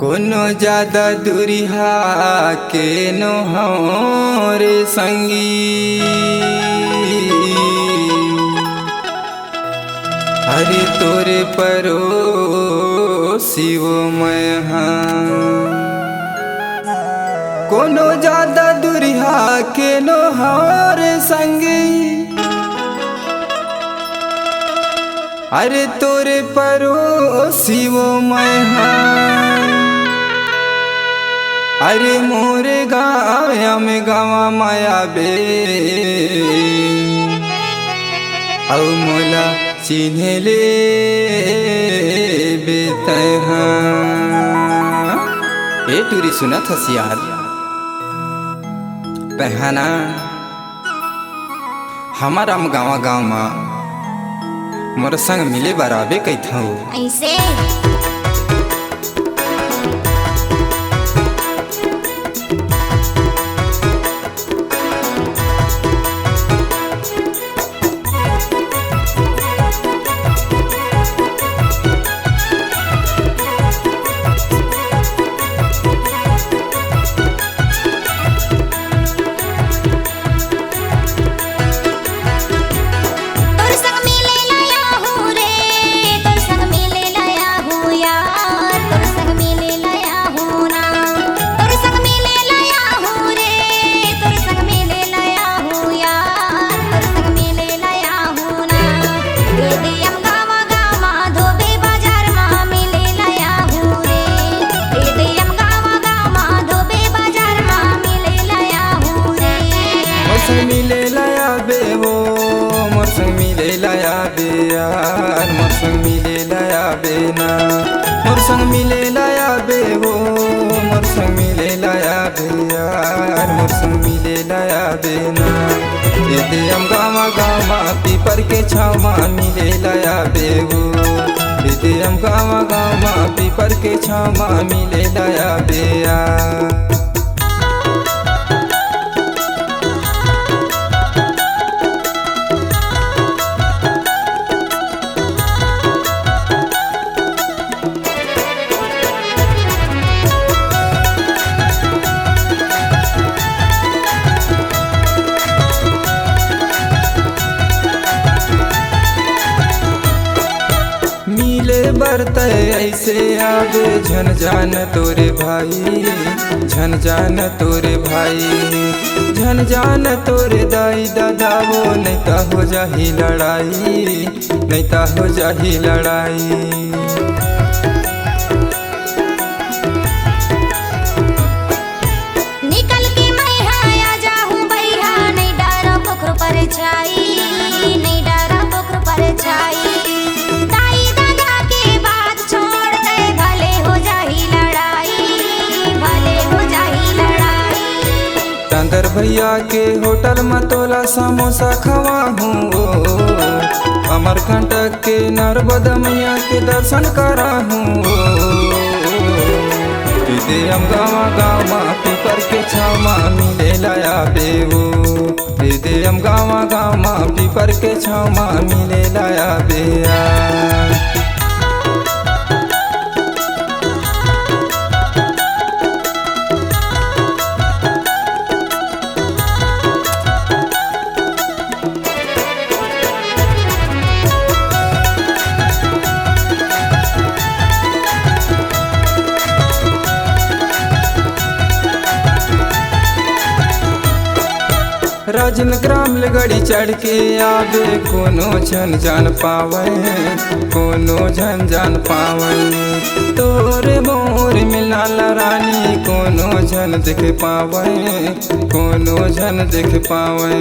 कोनो ज्यादा दूरिहा के नो रे संगी। अरे तोरे परो शिव मैं कोनो ज्यादा दूरिहा के नो रे संगी। अरे तोरे परो शिव मैं अरे मोरे गाया में गावा माया बे औ मोला चिन्हे ले बेतहा। ए टूरी सुना था सियार पहना हमारा गाँव गाँव में मोर संग मिले बराबे कैथौ ऐसे मिले लाया बे वो मोर संग मिले लाया बे यार मोर संग मिले लाया बे ना मोर संग मिले लाया बे वो मोर संग मिले लाया बे यार मोर संग मिले लाया बे ना। ये हम गावा गावा पीपर के छावा मिले लाया बे वो ये हम गावा गावा पीपर के छावा मिले लाया बे यार। बरते ऐसे आगे झन जान तोरे भाई झन जान तोरे भाई झन जान तोरे दाई दादा वो नहीं ता हो जाही लड़ाई नहीं ता हो जाही लड़ाई। निकल के मैं आया जाहूँ भैया नहीं डरा पोखर पर छाई नहीं डरा पोखर पर छाई। अंदर भैया के होटल में तोला समोसा खवा हूँ अमरकंटक के नर्मदा मैया के दर्शन करा हूँ। हम गावा गावा पीपर के छावा मिले लाया बेवो हम गावा गावा पीपर के छावा मिले लाया बेया। राजन ग्राम ले गड़ी चढ़ के आवे कोनो झन जान पावे कोनो झन जान पावे। तोरे मोर मिला रानी कोनो झन देख पावे कोनो झन देख पावे।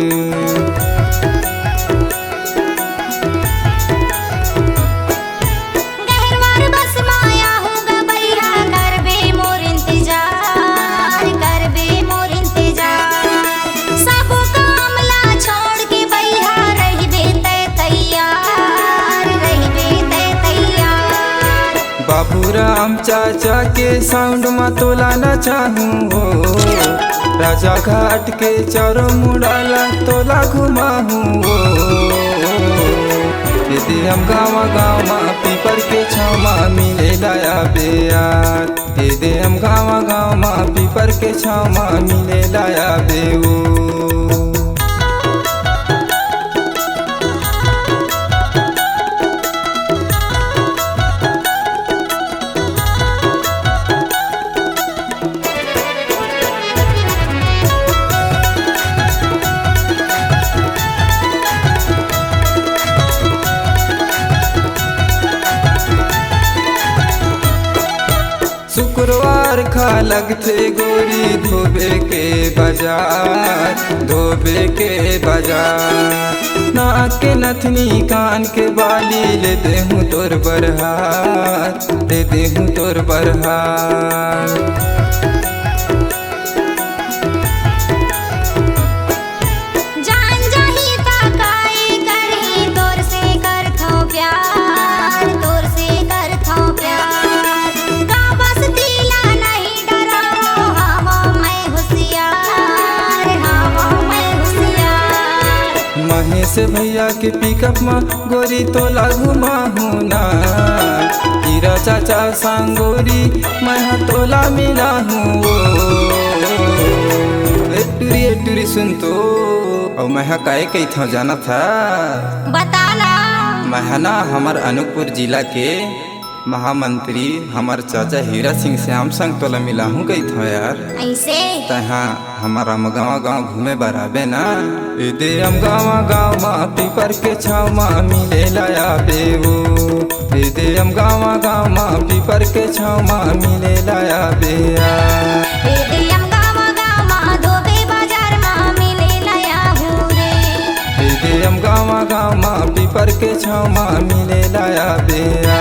बाबूराम चाचा के साउंड में तोला न चाहूँ राजा घाट के चारों मुड़ाला तोला घुमाहूँ। यदि हम गाँव गाँव पीपर के छावा मिले लाया बेयार ए दे हम गाँव गाँव माँ पीपर के छाँव माँ मिले लाया बेओ। शुक्रवार खा लगते गोरी धोबे के बाजार, धोबे के बाजार। नाक के नथनी कान के बाली ले दे हूँ तोर बरहार, दे दे हूँ तोर बरहार। महेश भैया के पिकअप में गोरी तोला घुमाहू ना, हीरा चाचा सांगोरी मैं तोला मिला हूँ। टूरी सुन तो और मैं काहे कही था जाना था बताना। मैं ना हमार अनूपपुर जिला के महामंत्री हमार चाचा हीरा सिंह श्याम संग तोला मिला हूँ कही था यार। ऐसे तहाँ हमारा गाँव गाँव घूमे बराबे ना। ए दे हम गाँव गाँव माँ पीपर के छाँव माँ मिले लाया बेओ। ए दे हम गाँव गाँव माँ पीपर के छाँव माँ मिले लाया बेआ। ए दे हम गाँव गाँव माँ धोबे बाजार माँ मिले लाया हूँ रे। ए दे हम गाँव गाँव माँ पीपर के छाँव माँ मिले लाया बेआ।